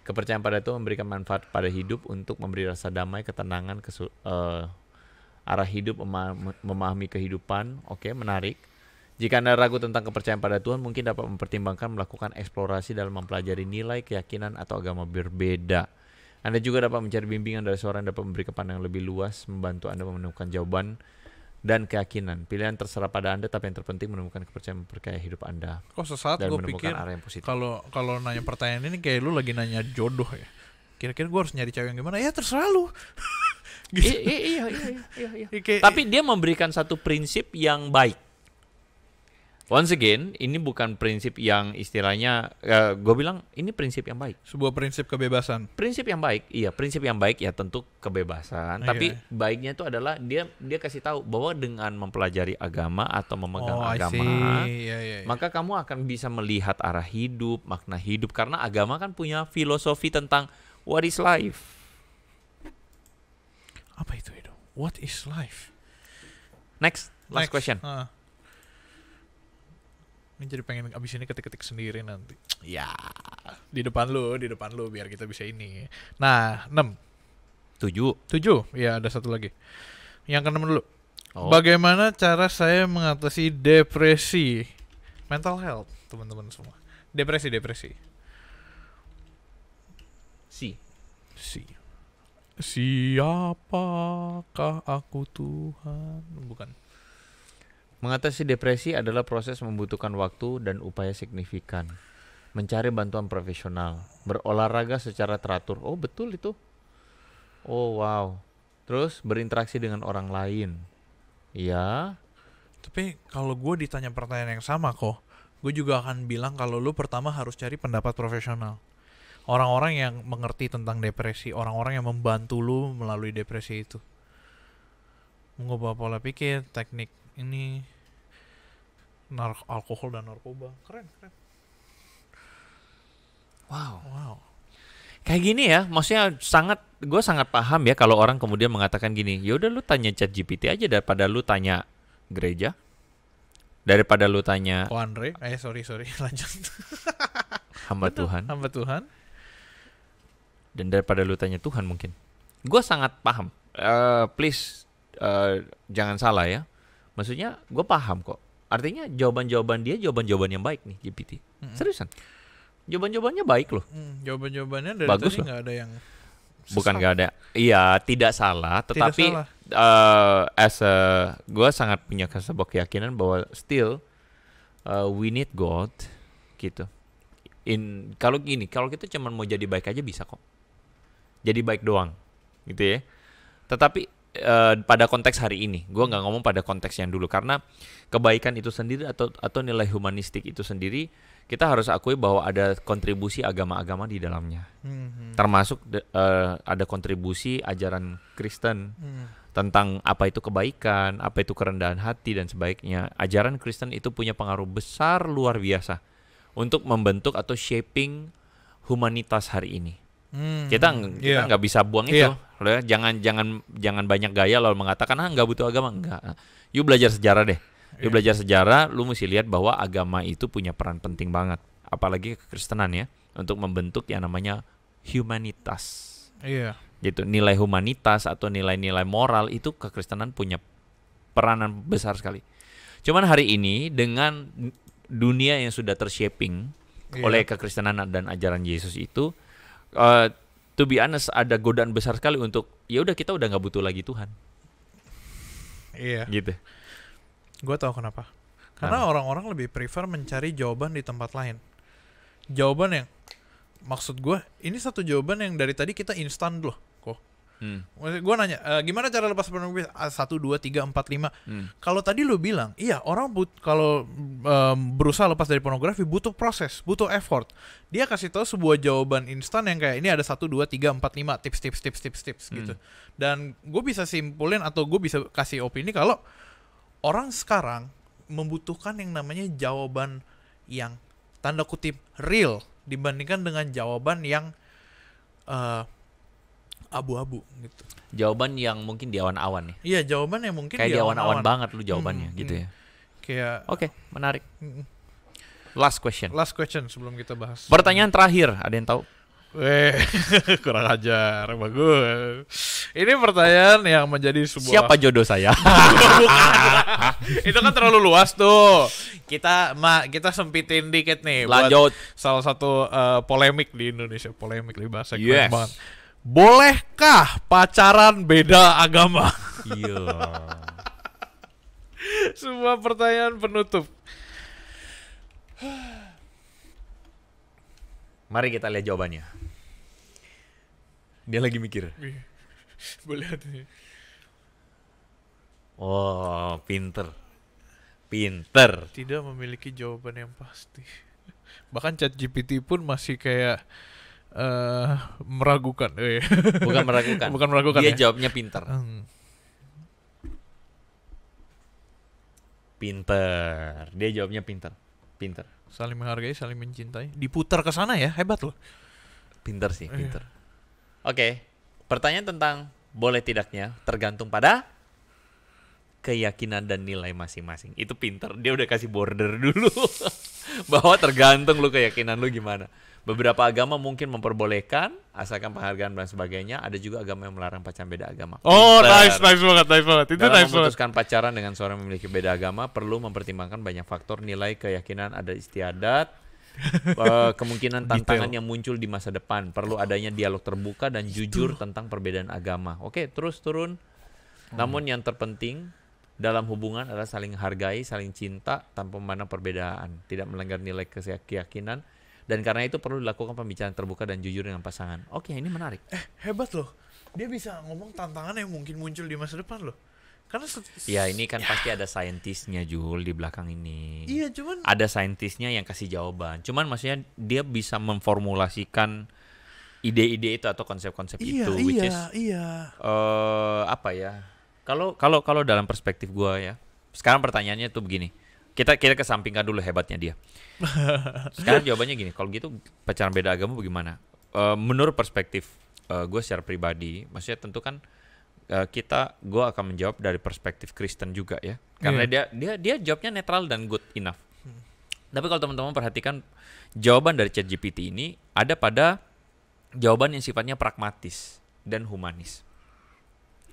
Kepercayaan pada Tuhan memberikan manfaat pada hidup untuk memberi rasa damai, ketenangan, arah hidup, memahami kehidupan. Oke, menarik. Jika Anda ragu tentang kepercayaan pada Tuhan, mungkin dapat mempertimbangkan melakukan eksplorasi dalam mempelajari nilai, keyakinan, atau agama berbeda. Anda juga dapat mencari bimbingan dari seorang yang dapat memberikan pandangan lebih luas, membantu Anda menemukan jawaban dan keyakinan. Pilihan terserah pada Anda, tapi yang terpenting menemukan kepercayaan memperkaya hidup Anda.
Kok sesaat gue pikir kalau nanya pertanyaan ini kayak lu lagi nanya jodoh ya. Kira-kira gue harus nyari cewek yang gimana? Ya terserah lu.
Gitu. Iya. Tapi dia memberikan satu prinsip yang baik. Once again, ini bukan prinsip yang istilahnya, gue bilang ini prinsip yang baik.
Sebuah prinsip kebebasan.
Prinsip yang baik, iya. Prinsip yang baik ya tentu kebebasan. Tapi baiknya itu adalah dia kasih tahu bahwa dengan mempelajari agama atau memegang agama, maka kamu akan bisa melihat arah hidup, makna hidup. Karena agama kan punya filosofi tentang what is life.
Apa itu? What is life?
Next question.
Ini jadi pengen abis ini ketik-ketik sendiri nanti. Ya, di depan lu biar kita bisa ini. Nah, 6.
7.
Ya, ada satu lagi. Yang ke-6 dulu.
Oh.
Bagaimana cara saya mengatasi depresi? Mental health, teman-teman semua. Depresi. Siapakah aku Tuhan? Bukan.
Mengatasi depresi adalah proses membutuhkan waktu dan upaya signifikan. Mencari bantuan profesional, berolahraga secara teratur. Oh, betul itu. Oh, wow. Terus berinteraksi dengan orang lain. Ya.
Tapi kalau gue ditanya pertanyaan yang sama kok, gue juga akan bilang kalau lu pertama harus cari pendapat profesional. Orang-orang yang mengerti tentang depresi, orang-orang yang membantu lu melalui depresi itu. Mengubah pola pikir, teknik ini, alkohol dan narkoba. Keren. Wow.
Kayak gini ya, maksudnya gue sangat paham ya kalau orang kemudian mengatakan gini, yaudah lu tanya ChatGPT aja daripada lu tanya gereja, daripada lu tanya
Andre, sorry lanjut.
hamba Tuhan, dan daripada lu tanya Tuhan mungkin. Gue sangat paham. Please jangan salah ya. Maksudnya gue paham kok. Artinya jawaban-jawaban dia jawaban-jawaban yang baik nih GPT. Seriusan. Jawaban-jawabannya baik loh.
Jawaban-jawabannya dari
bagus
tadi
loh.
nggak ada yang
bukan nggak ada. Iya, tidak salah. Tetapi gue sangat punya sebuah keyakinan bahwa still we need God gitu. Kalau kita cuma mau jadi baik aja bisa kok. Jadi baik doang, gitu ya. Tetapi pada konteks hari ini, gue nggak ngomong pada konteks yang dulu karena kebaikan itu sendiri atau nilai humanistik itu sendiri, kita harus akui bahwa ada kontribusi agama-agama di dalamnya. Termasuk ada kontribusi ajaran Kristen tentang apa itu kebaikan, apa itu kerendahan hati dan sebagainya. Ajaran Kristen itu punya pengaruh besar luar biasa untuk membentuk atau shaping humanitas hari ini. Kita nggak bisa buang itu. Jangan banyak gaya lalu mengatakan nggak butuh agama. Enggak. You belajar sejarah deh. You belajar sejarah, lu mesti lihat bahwa agama itu punya peran penting banget, apalagi kekristenan ya, untuk membentuk yang namanya humanitas.
Iya.
Gitu, nilai humanitas atau nilai-nilai moral itu kekristenan punya peranan besar sekali. Cuman hari ini dengan dunia yang sudah tershaping oleh kekristenan dan ajaran Yesus itu, to be honest, ada godaan besar sekali untuk ya udah kita udah nggak butuh lagi Tuhan.
Iya.
Gitu.
Gue tahu kenapa. Karena orang-orang lebih prefer mencari jawaban di tempat lain. Jawaban yang, maksud gue, ini satu jawaban yang dari tadi kita instan loh, kok. Gue nanya, gimana cara lepas pornografi? 1, 2, 3, 4, 5. Kalau tadi lu bilang, iya orang kalau berusaha lepas dari pornografi butuh proses, butuh effort. Dia kasih tahu sebuah jawaban instan yang kayak ini ada 1, 2, 3, 4, 5 tips gitu. Dan gue bisa simpulin atau gue bisa kasih opini kalau orang sekarang membutuhkan yang namanya jawaban yang tanda kutip real dibandingkan dengan jawaban yang abu-abu gitu.
Jawaban yang mungkin di awan-awan nih.
Iya, jawaban yang mungkin
kayak di awan-awan banget lu jawabannya gitu ya.
Kayak
Oke, menarik. Last question
sebelum kita bahas.
Pertanyaan terakhir, ada yang tahu?
Kurang ajar, bagus. Ini pertanyaan yang menjadi sebuah.
Siapa jodoh saya?
Itu kan terlalu luas tuh. Kita sempitin dikit nih.
Lanjut.
Buat salah satu polemik di Indonesia, polemik di bahasa keren banget. Bolehkah pacaran beda agama?
Iya.
Sebuah pertanyaan penutup.
Mari kita lihat jawabannya. Dia lagi mikir.
Boleh nih.
Oh, pinter.
Tidak memiliki jawaban yang pasti. Bahkan ChatGPT pun masih kayak meragukan.
Bukan meragukan. Dia
ya?
jawabnya pinter. Dia jawabnya pinter.
Saling menghargai, saling mencintai. Diputar ke sana ya, hebat loh.
Pinter. Oke, pertanyaan tentang boleh tidaknya tergantung pada keyakinan dan nilai masing-masing. Itu pinter. Dia udah kasih border dulu. Bahwa tergantung lu keyakinan lu gimana. Beberapa agama mungkin memperbolehkan asalkan penghargaan dan sebagainya. Ada juga agama yang melarang pacaran beda agama.
Oh, nice banget. Itu
dalam
nice banget.
memutuskan pacaran dengan seorang yang memiliki beda agama perlu mempertimbangkan banyak faktor, nilai keyakinan, ada istiadat, kemungkinan tantangan yang muncul di masa depan. Perlu adanya dialog terbuka dan jujur tentang perbedaan agama. Oke, terus turun. Namun yang terpenting dalam hubungan adalah saling hargai, saling cinta tanpa memandang perbedaan, tidak melanggar nilai keyakinan. Dan karena itu perlu dilakukan pembicaraan terbuka dan jujur dengan pasangan. Oke, ini menarik.
Hebat loh. Dia bisa ngomong tantangan yang mungkin muncul di masa depan loh. Karena
ya ini kan pasti ada saintisnya Jul di belakang ini.
Iya, cuman
ada saintisnya yang kasih jawaban. Cuman maksudnya dia bisa memformulasikan ide-ide itu atau konsep-konsep itu, which is apa ya? Kalau dalam perspektif gua ya. Sekarang pertanyaannya tuh begini. Kita kesampingkan dulu hebatnya dia. Sekarang jawabannya gini, kalau gitu pacaran beda agama bagaimana? Menurut perspektif gue secara pribadi, maksudnya tentu kan gue akan menjawab dari perspektif Kristen juga ya, karena dia jawabnya netral dan good enough. Tapi kalau teman-teman perhatikan jawaban dari ChatGPT ini ada pada jawaban yang sifatnya pragmatis dan humanis.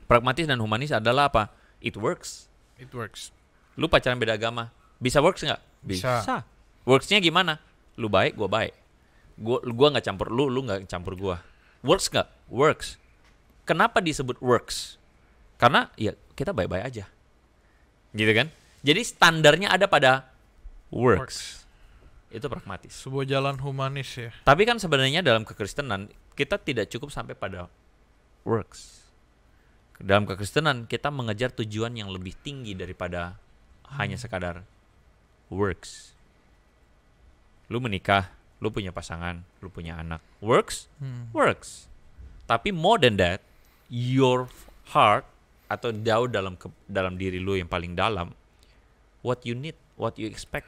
Pragmatis dan humanis adalah apa? It works. Lu pacaran beda agama, bisa works nggak? Bisa. Worksnya gimana? Lu baik, gua baik. Gua nggak campur lu nggak campur gua. Works nggak? Works. Kenapa disebut works? Karena ya kita baik-baik aja, gitu kan? Jadi standarnya ada pada works. Itu pragmatis.
Sebuah jalan humanis ya.
Tapi kan sebenarnya dalam kekristenan kita tidak cukup sampai pada works. Dalam kekristenan kita mengejar tujuan yang lebih tinggi daripada hanya sekadar works. Lu menikah, lu punya pasangan, lu punya anak. Works? Works. Tapi more than that, your heart atau jauh dalam diri lu yang paling dalam, what you need, what you expect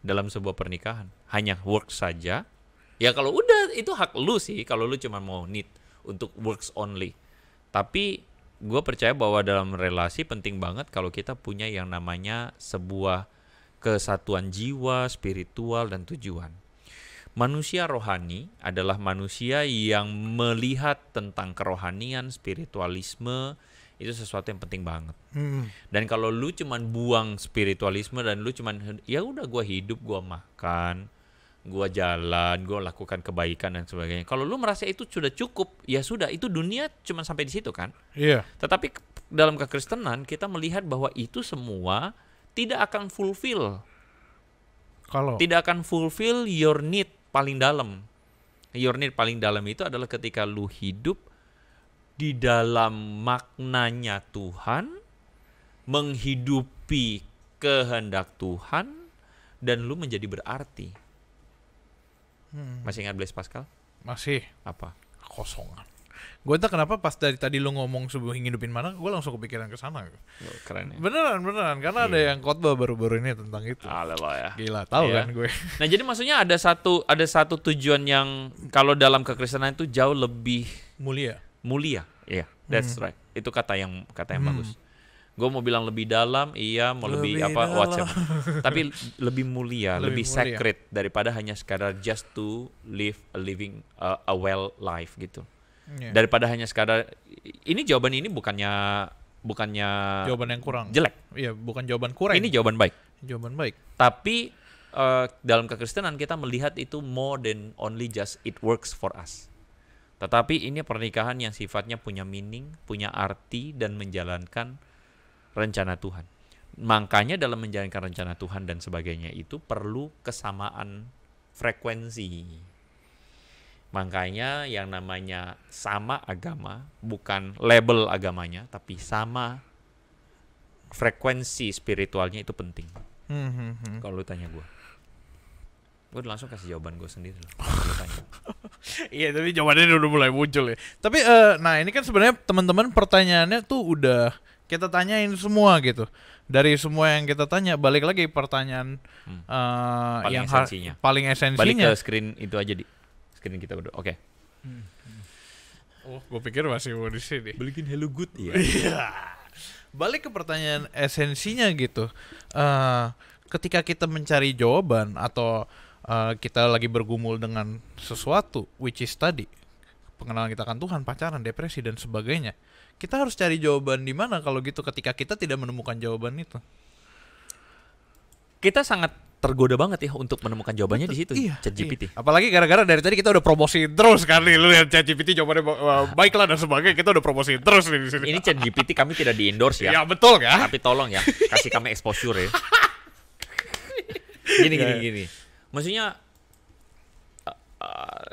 dalam sebuah pernikahan. Hanya works saja. Ya kalau udah itu hak lu sih, kalau lu cuma mau need untuk works only. Tapi gue percaya bahwa dalam relasi penting banget kalau kita punya yang namanya sebuah kesatuan jiwa, spiritual, dan tujuan. Manusia rohani adalah manusia yang melihat tentang kerohanian, spiritualisme, itu sesuatu yang penting banget. Dan kalau lu cuman buang spiritualisme dan lu cuman ya udah gua hidup, gua makan, gua jalan, gua lakukan kebaikan dan sebagainya. Kalau lu merasa itu sudah cukup, ya sudah, itu dunia cuman sampai di situ kan?
Iya.
Tetapi dalam kekristenan kita melihat bahwa itu semua tidak akan fulfill. Tidak akan fulfill your need paling dalam. Your need paling dalam itu adalah ketika lu hidup di dalam maknanya Tuhan, menghidupi kehendak Tuhan, dan lu menjadi berarti. Masih ingat Blaise Pascal?
Masih.
Apa?
Kosongan. Gue entah kenapa pas dari tadi lu ngomong sebuah ngidupin mana, gue langsung kepikiran ke sana.
Keren ya.
Beneran karena ada yang khotbah baru-baru ini tentang itu.
Ya.
Gila, tahu kan gue.
Nah, jadi maksudnya ada satu tujuan yang kalau dalam kekristenan itu jauh lebih mulia. Iya, that's right. Itu kata yang bagus. Gue mau bilang lebih dalam, iya, mau lebih apa, whatever. Tapi lebih mulia, lebih sacred daripada hanya sekadar just to live a well life gitu. Daripada hanya sekadar ini jawaban ini bukannya
jawaban yang kurang
jelek.
Iya, bukan jawaban kurang.
Ini jawaban baik. Tapi dalam kekristenan kita melihat itu more than only just it works for us. Tetapi ini pernikahan yang sifatnya punya meaning, punya arti dan menjalankan rencana Tuhan. Makanya dalam menjalankan rencana Tuhan dan sebagainya itu perlu kesamaan frekuensi. Makanya yang namanya sama agama, bukan label agamanya, tapi sama frekuensi spiritualnya itu penting. Kalau lu tanya gue langsung kasih jawaban gue sendiri loh. Lu tanya.
Iya, tapi jawabannya udah mulai muncul ya. Tapi nah ini kan sebenarnya teman-teman pertanyaannya tuh udah kita tanyain semua gitu. Dari semua yang kita tanya, balik lagi pertanyaan
paling esensinya. Balik ke screen itu aja screen kita berdua. Oke.
Oh, gue pikir masih mau di sini.
Balikin hello good ya.
Iya. Balik ke pertanyaan esensinya gitu. ketika kita mencari jawaban atau kita lagi bergumul dengan sesuatu, which is tadi pengenalan kita akan Tuhan, pacaran, depresi dan sebagainya, kita harus cari jawaban di mana kalau gitu ketika kita tidak menemukan jawaban itu?
Kita sangat tergoda banget ya untuk menemukan jawabannya di situ,
iya,
ChatGPT.
Iya. Apalagi gara-gara dari tadi kita udah promosiin terus kan nih, lu lihat ChatGPT jawabannya baiklah dan sebagainya, kita udah promosiin terus nih di sini.
Ini ChatGPT kami tidak di-endorse ya.
Ya betul kan?
Tapi tolong ya, kasih kami exposure ya. Gini. Maksudnya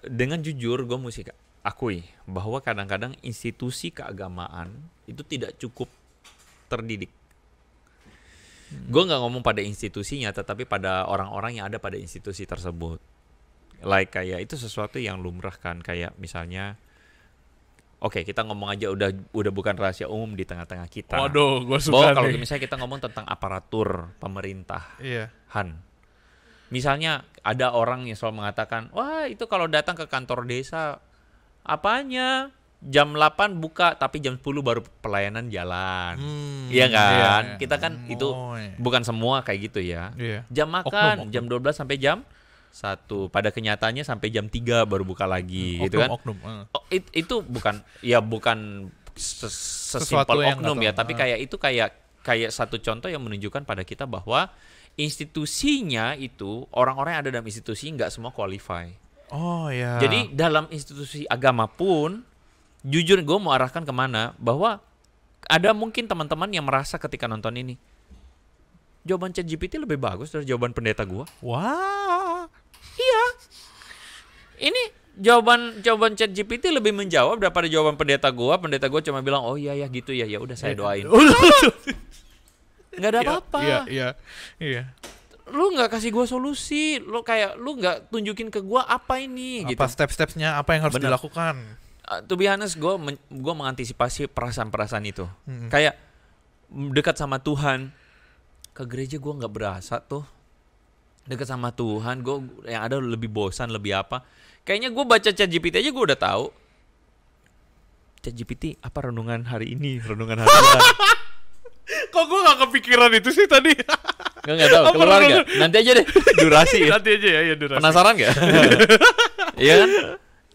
dengan jujur gue mesti akui bahwa kadang-kadang institusi keagamaan itu tidak cukup terdidik. Gue nggak ngomong pada institusinya, tetapi pada orang-orang yang ada pada institusi tersebut. Like kayak itu sesuatu yang lumrah kan, kayak misalnya, oke, kita ngomong aja udah bukan rahasia umum di tengah-tengah kita.
Waduh, gue suka
bahwa
nih.
kalau misalnya kita ngomong tentang aparatur pemerintahan,
Iya.
Misalnya ada orang yang selalu mengatakan, wah itu kalau datang ke kantor desa, apanya? Jam 8 buka, tapi jam 10 baru pelayanan jalan. Iya kan?
Iya.
Kita kan itu bukan semua kayak gitu ya.
Iya.
Jam makan,
Oknum.
jam 12 sampai jam 1. Pada kenyataannya sampai jam 3 baru buka lagi, gitu kan?
Oknum.
Oh, itu bukan sesimpel
Sesuatu yang
oknum ya,
atau-
tapi kayak itu kayak satu contoh yang menunjukkan pada kita bahwa institusinya itu, orang-orang yang ada dalam institusi nggak semua qualify.
Oh ya.
Jadi dalam institusi agama pun, jujur gue mau arahkan kemana, bahwa ada mungkin teman-teman yang merasa ketika nonton ini, jawaban ChatGPT lebih bagus dari jawaban pendeta gue.
wah.
Iya. Ini jawaban ChatGPT lebih menjawab daripada jawaban pendeta gue. Pendeta gue cuma bilang, oh iya ya gitu ya, ya udah saya doain. Nggak ada apa-apa.
Iya.
Lu nggak kasih gue solusi, lu nggak tunjukin ke gue apa ini.
Apa
gitu.
step-stepnya, apa yang harus
Bener.
dilakukan?
To be honest, gue mengantisipasi perasaan-perasaan itu. Kayak dekat sama Tuhan, ke gereja gue nggak berasa tuh. Dekat sama Tuhan, gue yang ada lebih bosan, lebih apa. Kayaknya gue baca ChatGPT aja gue udah tahu. ChatGPT, apa renungan hari ini? Renungan hari ini.
Kok gue gak kepikiran itu sih tadi?
Nggak tahu, keluar nggak? Nanti aja deh, durasi ya.
Nanti aja ya durasi.
Penasaran nggak? Iya kan?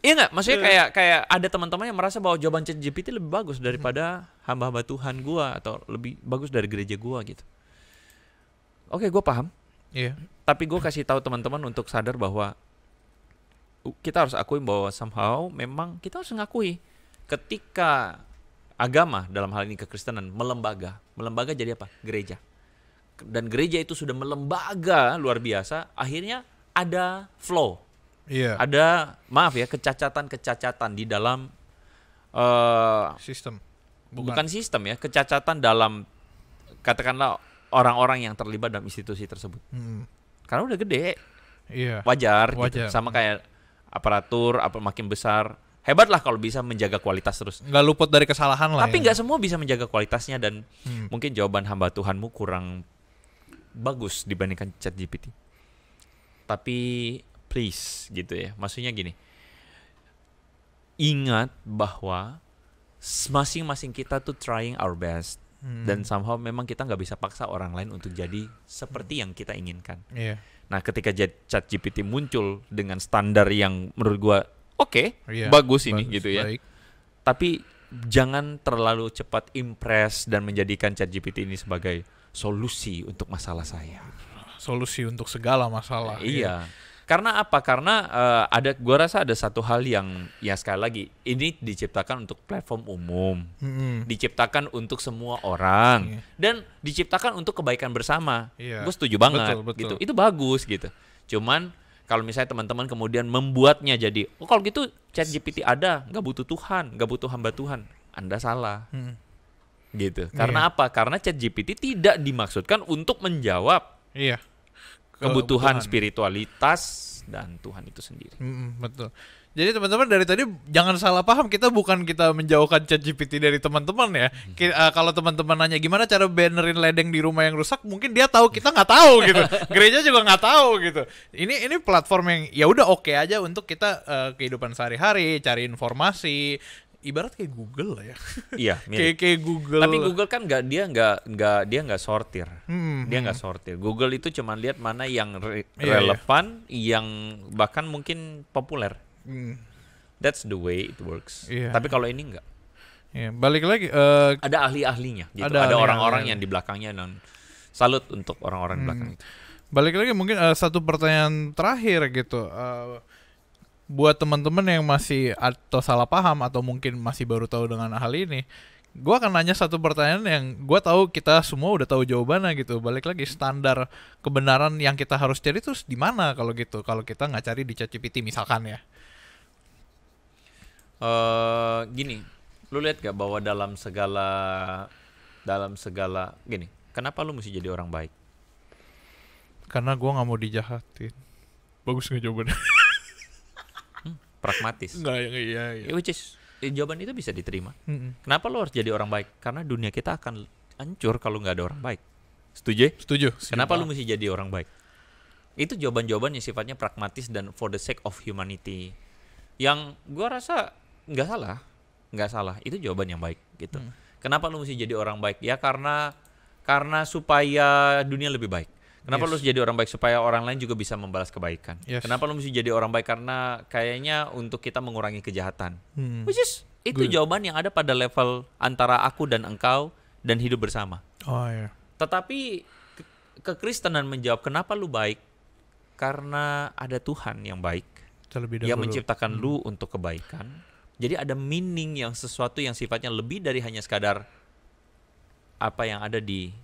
Iya nggak? Maksudnya kayak ada teman-teman yang merasa bahwa jawaban ChatGPT lebih bagus daripada hamba-hamba Tuhan gua, atau lebih bagus dari gereja gua gitu. Oke, gua paham.
Iya.
Tapi gua kasih tahu teman-teman untuk sadar bahwa kita harus akui bahwa somehow memang kita harus ngakui ketika agama, dalam hal ini kekristenan, melembaga jadi apa? Gereja. Dan gereja itu sudah melembaga luar biasa, akhirnya ada flow.
Iya.
Ada, maaf ya, kecacatan di dalam
Sistem.
bukan sistem ya, kecacatan dalam, katakanlah, orang-orang yang terlibat dalam institusi tersebut. Karena udah gede,
Iya.
wajar.
Wajar.
Gitu. Sama kayak aparatur, makin besar, hebatlah kalau bisa menjaga kualitas terus.
Nggak luput dari kesalahan lah.
Tapi
ya.
nggak semua bisa menjaga kualitasnya, dan mungkin jawaban hamba Tuhanmu kurang bagus dibandingkan ChatGPT. Tapi please gitu ya, maksudnya gini, ingat bahwa masing-masing kita tuh trying our best, dan somehow memang kita nggak bisa paksa orang lain untuk jadi seperti yang kita inginkan.
Iya.
Nah, ketika ChatGPT muncul dengan standar yang menurut gua oke,
Iya.
bagus ini gitu ya.
Baik.
Tapi jangan terlalu cepat impress dan menjadikan ChatGPT ini sebagai solusi untuk masalah saya.
Solusi untuk segala masalah.
Iya. Karena apa? Karena gua rasa ada satu hal yang ya sekali lagi, ini diciptakan untuk platform umum. Diciptakan untuk semua orang.
Iya.
Dan diciptakan untuk kebaikan bersama.
Iya.
Gue setuju banget
Betul.
gitu. Itu bagus gitu. Cuman kalau misalnya teman-teman kemudian membuatnya jadi, oh kalau gitu ChatGPT ada, nggak butuh Tuhan, nggak butuh hamba Tuhan, Anda salah. Gitu. Karena apa? Karena ChatGPT tidak dimaksudkan untuk menjawab
Iya.
kebutuhan spiritualitas dan Tuhan itu sendiri.
Betul. Jadi teman-teman dari tadi jangan salah paham, kita menjauhkan ChatGPT dari teman-teman ya. Kalau teman-teman nanya gimana cara bannerin ledeng di rumah yang rusak, mungkin dia tahu, kita nggak tahu gitu. Gereja juga nggak tahu gitu. Ini platform yang ya udah oke aja untuk kita kehidupan sehari-hari, cari informasi. ibarat kayak Google lah ya.
Iya,
kayak Google.
Tapi Google kan dia nggak sortir. Dia nggak sortir. Google itu cuma lihat mana yang relevan, yang bahkan mungkin populer. That's the way it works. Tapi kalau ini enggak.
Balik lagi
ada ahli-ahlinya gitu. Ada orang-orang yang di belakangnya, dan salut untuk orang-orang di belakang itu.
Balik lagi mungkin satu pertanyaan terakhir gitu. Buat teman-teman yang masih atau salah paham atau mungkin masih baru tahu dengan hal ini, gue akan nanya satu pertanyaan yang gue tahu kita semua udah tahu jawabannya gitu. Balik lagi, standar kebenaran yang kita harus cari terus di mana kalau gitu? Kalau kita nggak cari di ChatGPT misalkan ya.
Gini, lu lihat gak bahwa dalam segala gini, kenapa lu mesti jadi orang baik?
Karena gue nggak mau dijahatin. Bagus nggak jawabannya?
Pragmatis.
Iya.
Which is, jawaban itu bisa diterima. Kenapa lo harus jadi orang baik? Karena dunia kita akan hancur kalau nggak ada orang baik. Setuju?
Setuju.
Kenapa lo mesti jadi orang baik? Itu jawaban-jawaban yang sifatnya pragmatis dan for the sake of humanity. Yang gue rasa nggak salah. Itu jawaban yang baik gitu. Kenapa lo mesti jadi orang baik? Ya karena supaya dunia lebih baik. Kenapa lu harus jadi orang baik? Supaya orang lain juga bisa membalas kebaikan. Kenapa lu mesti jadi orang baik? Karena kayaknya untuk kita mengurangi kejahatan. Which is, itu jawaban yang ada pada level antara aku dan engkau dan hidup bersama. Tetapi kekristenan menjawab, kenapa lu baik? Karena ada Tuhan yang baik, yang menciptakan lu untuk kebaikan. Jadi ada meaning, yang sesuatu yang sifatnya lebih dari hanya sekadar apa yang ada di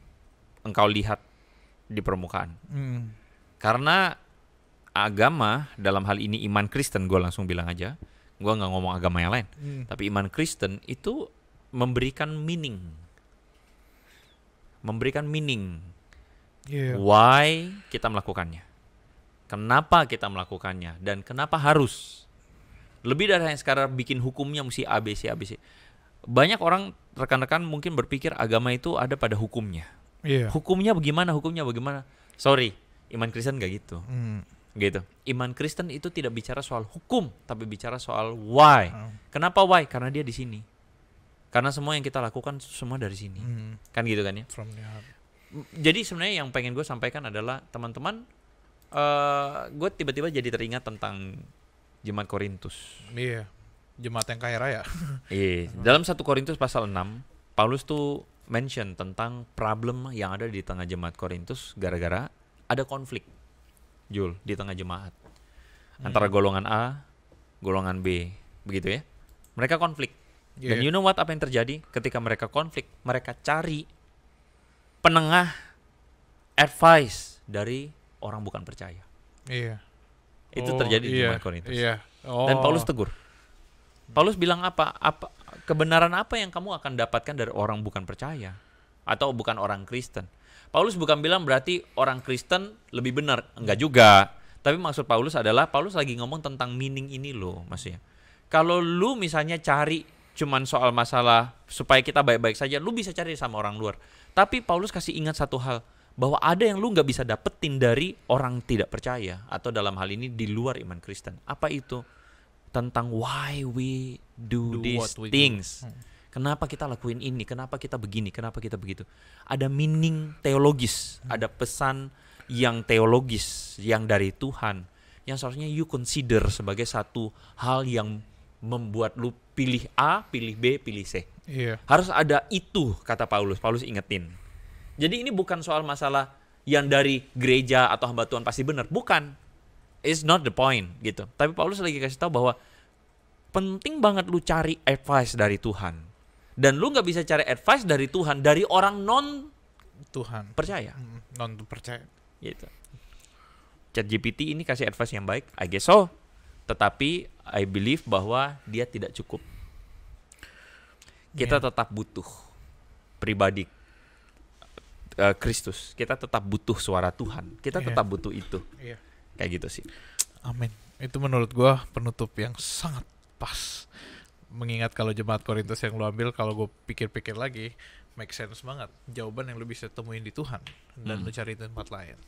engkau lihat di permukaan. Karena agama, dalam hal ini iman Kristen, gue langsung bilang aja, gue nggak ngomong agama yang lain, tapi iman Kristen itu memberikan meaning, why kita melakukannya, kenapa kita melakukannya, dan kenapa harus. Lebih dari hanya sekarang bikin hukumnya mesti ABC. Banyak orang, rekan-rekan mungkin berpikir agama itu ada pada hukumnya. Hukumnya bagaimana? Sorry, iman Kristen gak gitu. Gitu. Iman Kristen itu tidak bicara soal hukum, tapi bicara soal why. Kenapa why? Karena dia di sini. Karena semua yang kita lakukan semua dari sini. Kan gitu kan ya? Jadi sebenarnya yang pengen gue sampaikan adalah, teman-teman, gue tiba-tiba jadi teringat tentang Jemaat Korintus.
Jemaat yang kaya raya.
Dalam 1 Korintus pasal 6, Paulus tuh mention tentang problem yang ada di tengah jemaat Korintus gara-gara ada konflik, Jul, di tengah jemaat. Antara golongan A, golongan B, begitu ya. Mereka konflik. Dan you know what, apa yang terjadi ketika mereka konflik? Mereka cari penengah, advice dari orang bukan percaya. Itu terjadi di jemaat Korintus. Dan Paulus tegur. Paulus bilang apa? Kebenaran apa yang kamu akan dapatkan dari orang bukan percaya atau bukan orang Kristen? Paulus bukan bilang berarti orang Kristen lebih benar, enggak juga. Tapi maksud Paulus adalah, Paulus lagi ngomong tentang meaning ini loh, maksudnya. Kalau lu misalnya cari cuman soal masalah supaya kita baik-baik saja, lu bisa cari sama orang luar. Tapi Paulus kasih ingat satu hal, bahwa ada yang lu nggak bisa dapetin dari orang tidak percaya, atau dalam hal ini di luar iman Kristen. Apa itu? Tentang why we do these things. Kenapa kita lakuin ini? Kenapa kita begini? Kenapa kita begitu? Ada meaning teologis, ada pesan yang teologis yang dari Tuhan, yang seharusnya you consider sebagai satu hal yang membuat lu pilih A, pilih B, pilih C. Harus ada itu, kata Paulus. Paulus ingetin. Jadi ini bukan soal masalah yang dari gereja atau hamba Tuhan pasti benar, bukan. It's not the point gitu. Tapi Paulus lagi kasih tahu bahwa penting banget lu cari advice dari Tuhan. Dan lu gak bisa cari advice dari Tuhan dari orang non
Tuhan
percaya.
Non percaya
gitu. ChatGPT ini kasih advice yang baik, I guess so. Tetapi I believe bahwa dia tidak cukup. Kita tetap butuh pribadi Kristus. Kita tetap butuh suara Tuhan. Kita tetap butuh itu. Kayak gitu sih.
Amin. Itu menurut gua penutup yang sangat pas. Mengingat kalau jemaat Korintus yang lu ambil, kalau gue pikir-pikir lagi, make sense banget. Jawaban yang lu bisa temuin di Tuhan dan lu cari di tempat lain.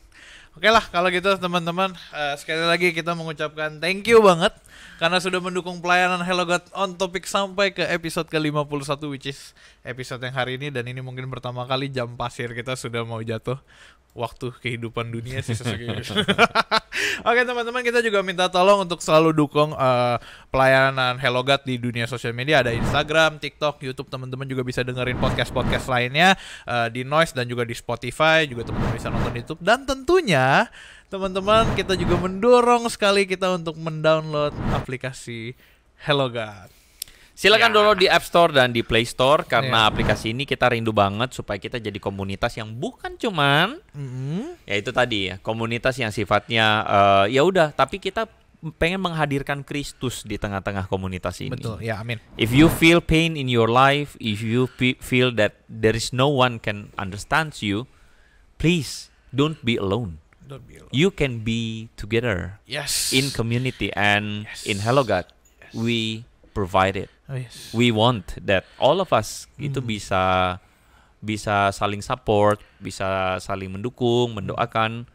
Oke lah kalau gitu teman-teman, sekali lagi kita mengucapkan thank you banget karena sudah mendukung pelayanan Hello God on Topic sampai ke episode ke-51, which is episode yang hari ini, dan ini mungkin pertama kali jam pasir kita sudah mau jatuh. Waktu kehidupan dunia sih sesegini. Oke teman-teman, kita juga minta tolong untuk selalu dukung pelayanan Hello God di dunia sosial media. Ada Instagram, TikTok, YouTube. Teman-teman juga bisa dengerin podcast-podcast lainnya di Noise dan juga di Spotify. Juga teman-teman bisa nonton di YouTube. Dan tentunya teman-teman, kita juga mendorong sekali kita untuk mendownload aplikasi Hello God.
Silakan download di App Store dan di Play Store karena aplikasi ini kita rindu banget supaya kita jadi komunitas yang bukan cuman ya itu tadi ya, komunitas yang sifatnya ya udah, tapi kita pengen menghadirkan Kristus di tengah-tengah komunitas ini.
Betul, ya amin.
If you feel pain in your life, if you feel that there is no one can understand you, please don't be alone.
Don't be alone.
You can be together.
Yes.
In community and in Hello God, we provide it.
Oh, yes.
We want that all of us itu bisa saling support, bisa saling mendukung, mendoakan,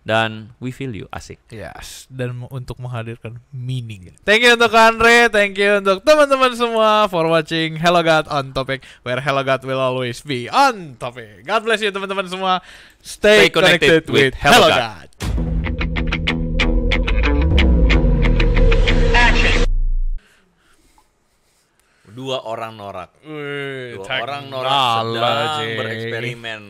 dan we feel you. Asik.
Yes, dan untuk menghadirkan meaning. Thank you untuk Andre, thank you untuk teman-teman semua for watching Hello God on Topic, where Hello God will always be on topic. God bless you teman-teman semua. Stay connected with Hello God.
Dua orang norak
Wih,
sedang
bereksperimen.
bereksperimen